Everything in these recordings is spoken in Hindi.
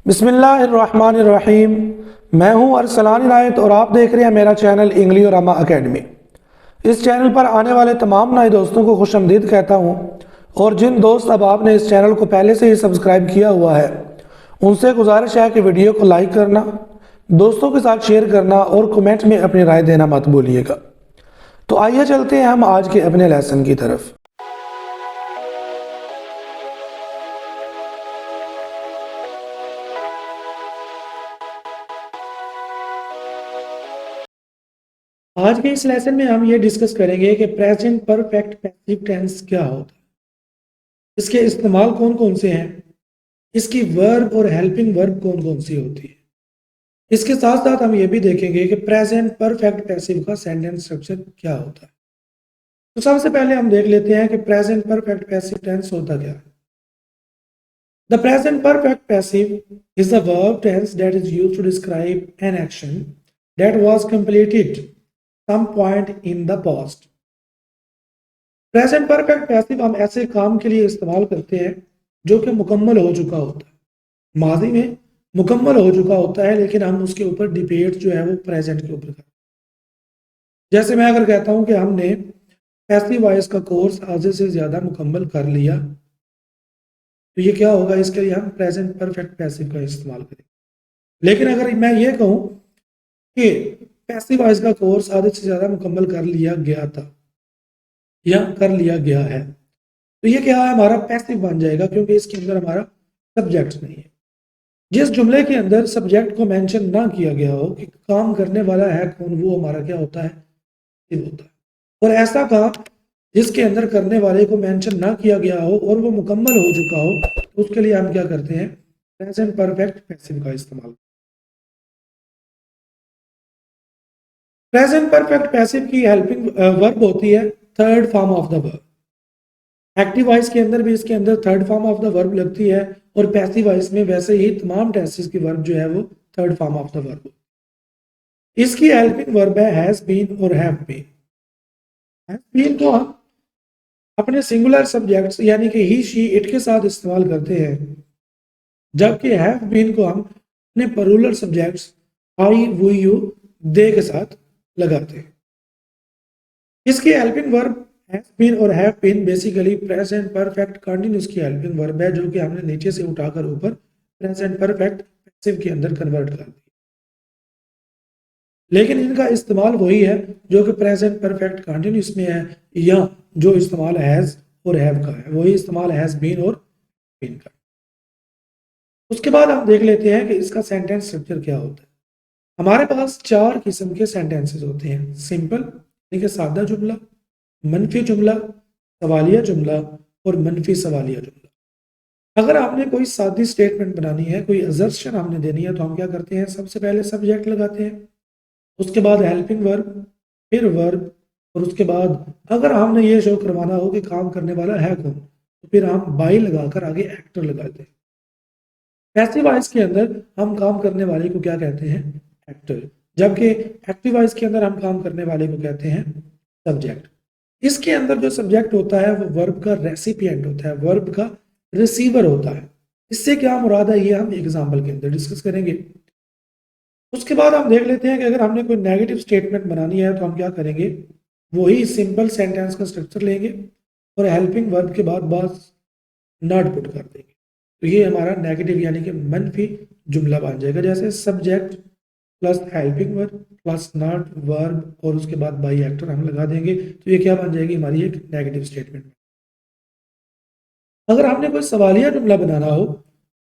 बिस्मिल्लाहिर्रहमानिर्रहीम। मैं हूं अरसलान इनायत और आप देख रहे हैं मेरा चैनल इंग्लियोरामा अकेडमी। इस चैनल पर आने वाले तमाम नए दोस्तों को खुशामदीद कहता हूं और जिन दोस्त अब आपने इस चैनल को पहले से ही सब्सक्राइब किया हुआ है उनसे गुजारिश है कि वीडियो को लाइक करना, दोस्तों के साथ शेयर करना और कमेंट में अपनी राय देना मत भूलिएगा। तो आइए चलते हैं हम आज के अपने लेसन की तरफ। आज के इस लेसन में हम ये डिस्कस करेंगे कि प्रेजेंट परफेक्ट पैसिव टेंस क्या होता है, इसके इस्तेमाल कौन कौन से हैं, इसकी वर्ब और हेल्पिंग वर्ब कौन कौन सी होती है। इसके साथ साथ हम ये भी देखेंगे कि प्रेजेंट परफेक्ट पैसिव का सेंटेंस स्ट्रक्चर क्या होता है। तो सबसे पहले हम देख लेते हैं कि प्रेजेंट परफेक्ट पैसिव टेंस होता क्या है। The present perfect passive is the verb tense that is used to describe an action that was completed some point in the past. Present perfect passive हम ऐसे काम के लिए इस्तेमाल करते हैं जो कि मुकम्मल हो चुका होता है, माजी में मुकम्मल हो चुका होता है, लेकिन हम उसके ऊपर डिबेट जो है वो प्रेजेंट के ऊपर करते हैं। जैसे मैं अगर कहता हूं कि हमने पैसिव वॉइस का कोर्स आधे से ज़्यादा मुकम्मल कर लिया, तो ये क्या होगा, इसके लिए हम प्रेजेंट परफेक्ट पैसिव का इस्तेमाल करेंगे। लेकिन अगर मैं ये कहूँ कि पैसिव वॉइस का कोर्स आधे से ज़्यादा मुकम्मल कर लिया गया था या कर लिया गया है, तो ये क्या है, हमारा पैसिव बन जाएगा, क्योंकि इसके अंदर हमारा सब्जेक्ट नहीं है। जिस जुमले के अंदर सब्जेक्ट को मेंशन ना किया गया हो कि काम करने वाला है कौन, वो हमारा क्या होता है, पैसिव होता है। और ऐसा काम जिसके अंदर करने वाले को मेंशन ना किया गया हो और वो मुकम्मल हो चुका हो, तो उसके लिए हम क्या करते हैं, प्रेजेंट परफेक्ट पैसिव का इस्तेमाल। प्रेजेंट परफेक्ट पैसिव की हेल्पिंग वर्ब होती है third form of the verb. Active voice के अंदर भी इसके अंदर third form of the verb लगती है और पैसिव वॉइस में वैसे ही तमाम टेंसेस की वर्ब जो है वो third form of the verb. इसकी हेल्पिंग वर्ब है हैज बीन और हैव बीन। हैज बीन को हम अपने सिंगुलर सब्जेक्ट्स यानी कि ही शी इट के साथ इस्तेमाल करते हैं, जबकि हैव बीन को हम अपने plural subjects I we you they के साथ लगाते हैं। इसकी हेल्पिंग वर्ब हैज बीन और have been basically present perfect continuous की हेल्पिंग वर्ब है, जो कि हमने नीचे से उठाकर ऊपर प्रेजेंट परफेक्ट पैसिव के अंदर कन्वर्ट कर दी। लेकिन इनका इस्तेमाल वही है जो कि प्रेजेंट परफेक्ट कंटिन्यूअस में है, या जो इस्तेमाल हैज और हैव का है वही इस्तेमाल हैज बीन और बीन का। उसके बाद हम देख लेते हैं कि इसका सेंटेंस स्ट्रक्चर क्या होता है। हमारे पास चार किस्म के सेंटेंसेस होते हैं, सिंपल यानी कि सादा जुमला, मनफी जुमला, सवालिया जुमला और मनफी सवालिया जुमला। अगर आपने कोई सादी स्टेटमेंट बनानी है, कोई असर्शन हमने देनी है, तो हम क्या करते हैं, सबसे पहले सब्जेक्ट लगाते हैं, उसके बाद हेल्पिंग वर्ब, फिर वर्ब, और उसके बाद अगर हमने ये शो करवाना हो कि काम करने वाला है कौन, तो फिर हम बाई लगाकर आगे एक्टर लगाते हैं। पैसिव वॉइस के अंदर हम काम करने वाले को क्या कहते हैं, एक्टर, जबकि एक्टिव वॉइस के अंदर हम काम करने वाले को कहते हैं सब्जेक्ट। इसके अंदर जो सब्जेक्ट होता है वो वर्ब का रेसिपिएंट होता है, वर्ब का रिसीवर होता है। इससे क्या मुराद है, ये हम एग्जाम्पल के अंदर डिस्कस करेंगे। उसके बाद हम देख लेते हैं कि अगर हमने कोई नेगेटिव स्टेटमेंट बनानी है तो हम क्या करेंगे, वही सिंपल सेंटेंस का स्ट्रक्चर लेंगे और हेल्पिंग वर्ब के बाद बस नॉट पुट कर देंगे, तो ये हमारा नेगेटिव यानी कि मनफी जुमला बन जाएगा। जैसे subject plus helping verb plus not verb और उसके बाद बाई एक्टर हम लगा देंगे, तो ये क्या बन जाएगी, हमारी एक नेगेटिव स्टेटमेंट। अगर हमने कोई सवालिया जुमला बनाना हो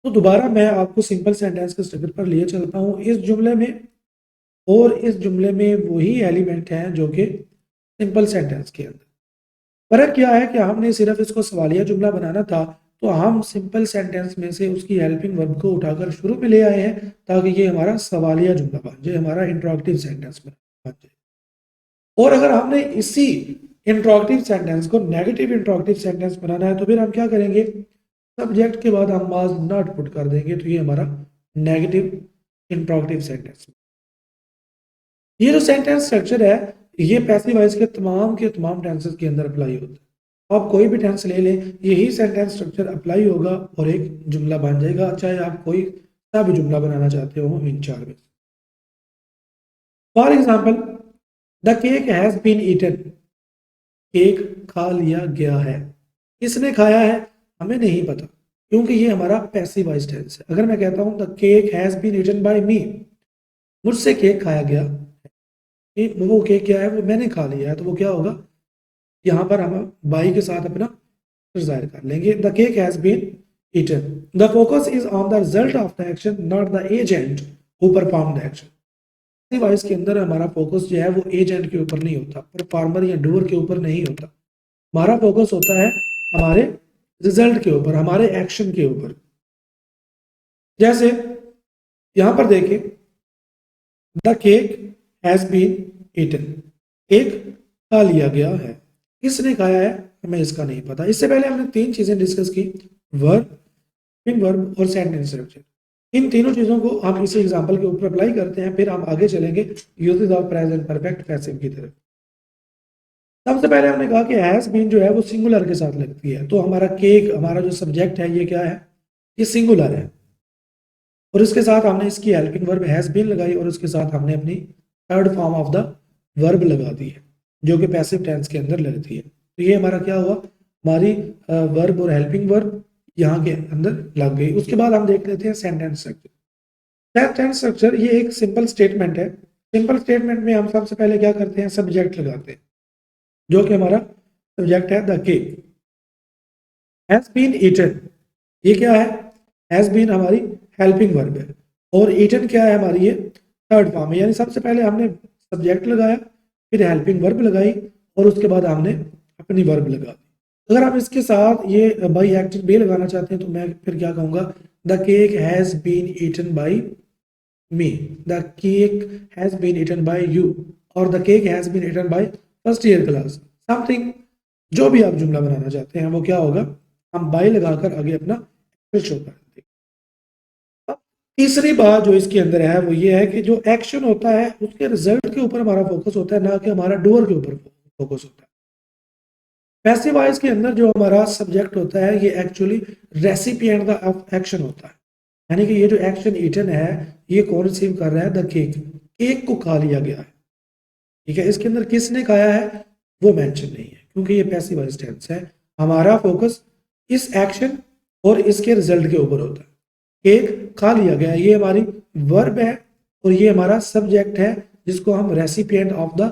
तो दोबारा मैं आपको सिंपल सेंटेंस के स्ट्रक्चर पर लिए चलता हूँ। इस जुमले में और इस जुमले में वही एलिमेंट हैं जो कि सिंपल सेंटेंस के अंदर। फर्क क्या है कि हमने सिर्फ इसको सवालिया जुमला बनाना था, तो हम सिंपल सेंटेंस में से उसकी हेल्पिंग वर्ब को उठाकर शुरू में ले आए हैं ताकि ये हमारा सवालिया जुमला बन जाए, हमारा इंट्रोगेटिव सेंटेंस बन जाए। और अगर हमने इसी इंट्रोगेटिव सेंटेंस को नेगेटिव इंट्रोगेटिव सेंटेंस बनाना है, तो फिर हम क्या करेंगे, सब्जेक्ट के बाद हम वाज नॉट पुट कर देंगे, तो ये हमारा नेगेटिव इंट्रोगेटिव सेंटेंस। ये जो सेंटेंस स्ट्रक्चर है ये पैसिव वॉइस के तमाम टेंसेस के अंदर अप्लाई होता है। आप कोई भी टेंस ले लें, यही सेंटेंस स्ट्रक्चर अप्लाई होगा और एक जुमला बन जाएगा, चाहे आप कोई भी जुमला बनाना चाहते हो इन 4 में। For example, the cake has been eaten, cake खा लिया गया है। किसने खाया है हमें नहीं पता, क्योंकि ये हमारा पैसिव वॉइस टेंस है। अगर मैं कहता हूं the cake has been eaten by me, मुझसे केक खाया गया, वो केक क्या है, वो मैंने खा लिया है, तो वो क्या होगा, यहाँ पर हम बाई के साथ अपना जाहिर कर लेंगे। The cake has been eaten. The focus is on the result of the action, not the agent who perform the action. Voice के अंदर हमारा फोकस जो है वो एजेंट के ऊपर नहीं होता, परफॉर्मर या डूअर के ऊपर नहीं होता। हमारा फोकस होता है हमारे रिजल्ट के ऊपर, हमारे एक्शन के ऊपर। जैसे यहां पर देखें, the cake has been eaten, cake खा लिया गया है। किसने खाया है हमें इसका नहीं पता। इससे पहले हमने 3 चीजें डिस्कस की, वर्ब, वर्ब और सेंटेंस स्ट्रक्चर। इन तीनों चीजों को हम इसी एग्जांपल के ऊपर अप्लाई करते हैं, फिर हम आगे चलेंगे uses of present perfect passive की तरफ। सबसे पहले हमने कहा कि हैज बीन जो है वो सिंगुलर के साथ लगती है, तो हमारा केक, हमारा जो सब्जेक्ट है ये क्या है, ये सिंगुलर है, और इसके साथ हमने इसकी हेल्पिंग वर्ब हैज बीन लगाई, और उसके साथ हमने अपनी third form of the verb लगा दी है, जो कि पैसिव टेंस के अंदर लगती है। तो ये हमारा क्या हुआ, हमारी वर्ब और हेल्पिंग वर्ब यहाँ के अंदर लग गई। उसके बाद हम देख लेते हैं सेंटेंस स्ट्रक्चर। सेंटेंस स्ट्रक्चर ये एक सिंपल स्टेटमेंट है। सिंपल स्टेटमेंट में हम सबसे पहले क्या करते हैं, सब्जेक्ट लगाते हैं, जो कि हमारा सब्जेक्ट है the cake has been eaten. ये क्या है, हैज बीन हमारी हेल्पिंग वर्ब है, और ईटन क्या है हमारी, ये थर्ड फॉर्म है। यानी सबसे पहले हमने सब्जेक्ट लगाया, फिर हेल्पिंग वर्ब लगाई, और उसके बाद हमने अपनी वर्ब लगा दी। अगर आप इसके साथ ये बाई एक्टिव बी लगाना चाहते हैं तो मैं फिर क्या कहूँगा, the cake has been eaten by me, the cake has been eaten by you, और the cake has been eaten by first year class, something. जो भी आप जुमला बनाना चाहते हैं वो क्या होगा, हम बाई लगाकर आगे अपना शो कर देंगे। अब तीसरी बात जो इसके अंदर है वो ये है कि जो एक्शन होता है उसके रिजल्ट के ऊपर हमारा फोकस होता है, ना कि हमारा डूअर के ऊपर फोकस होता है। पैसिव वॉइस के अंदर जो हमारा सब्जेक्ट होता है ये एक्चुअली रेसिपिएंट ऑफ एक्शन होता है, यानी कि ये जो एक्शन ईटन है ये कौन रिसीव कर रहा है, द केक, केक को खा लिया गया है। ठीक है, इसके अंदर किसने खाया है वो मेंशन नहीं है, क्योंकि ये पैसिव वॉइस टेंस है। हमारा फोकस इस एक्शन और इसके रिजल्ट के ऊपर होता है। केक खा लिया गया, ये हमारी वर्ब है, और ये हमारा सब्जेक्ट है, जिसको हम रेसिपिएंट ऑफ द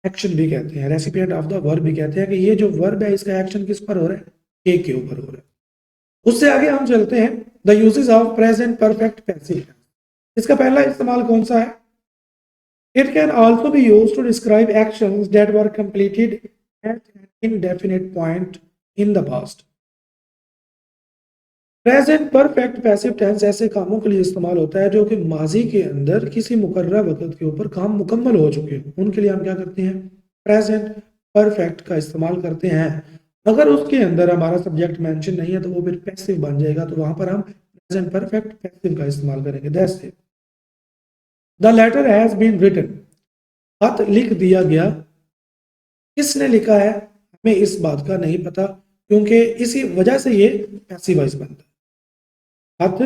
एक्शन भी कहते हैं, रेसिपिएंट ऑफ द वर्ब भी कहते हैं, कि ये जो वर्ब है इसका एक्शन किस पर हो रहा है, केक के ऊपर हो रहा है। उससे आगे हम चलते हैं, the uses of present perfect passive. इसका पहला इस्तेमाल कौन सा है, it can also be use to describe actions that were completed at an indefinite point in the past. Present perfect passive tense ऐसे कामों के लिए इस्तेमाल होता है जो कि माजी के अंदर किसी मुकर्रर वक्त के ऊपर काम मुकम्मल हो चुके हैं, उनके लिए हम क्या करते हैं, प्रेजेंट परफेक्ट का इस्तेमाल करते हैं। अगर उसके अंदर हमारा सब्जेक्ट मेंशन नहीं है तो वो फिर पैसिव बन जाएगा, तो वहां पर हम प्रेजेंट परफेक्ट पैसिव का इस्तेमाल करेंगे। जैसे the letter has been written, खत लिख दिया गया। किसने लिखा है हमें इस बात का नहीं पता, क्योंकि इसी वजह से ये पैसिव वॉइस बनता है। खत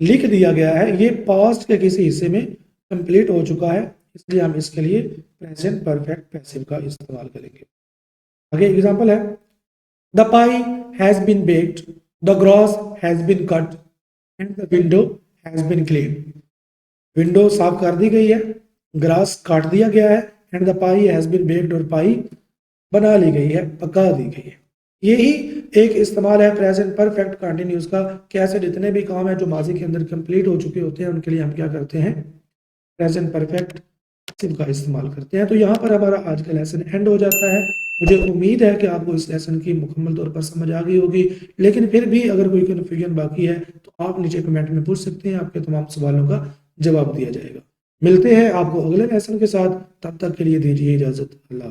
लिख दिया गया है, ये पास्ट के किसी हिस्से में कंप्लीट हो चुका है, इसलिए हम इसके लिए प्रेजेंट परफेक्ट पैसिव का इस्तेमाल करेंगे। आगे एग्जांपल है, the pie has been baked, the grass has been cut and the window has been clean. Window साफ कर दी गई है, ग्रास काट दिया गया है, and the pie has been baked, और पाई बना ली गई है, पका दी गई है। यही एक इस्तेमाल है प्रेजेंट परफेक्ट कंटिन्यूस का, कैसे जितने भी काम है जो माजी के अंदर कंप्लीट हो चुके होते हैं उनके लिए हम क्या करते हैं, प्रेजेंट परफेक्ट का इस्तेमाल करते हैं। तो यहाँ पर हमारा आज का लेसन एंड हो जाता है। मुझे उम्मीद है कि आपको इस लेसन की मुकम्मल तौर पर समझ आ गई होगी, लेकिन फिर भी अगर कोई कन्फ्यूजन बाकी है तो आप नीचे कमेंट में पूछ सकते हैं, आपके तमाम सवालों का जवाब दिया जाएगा। मिलते हैं आपको अगले लेसन के साथ, तब तक के लिए दीजिए इजाजत, अल्लाह।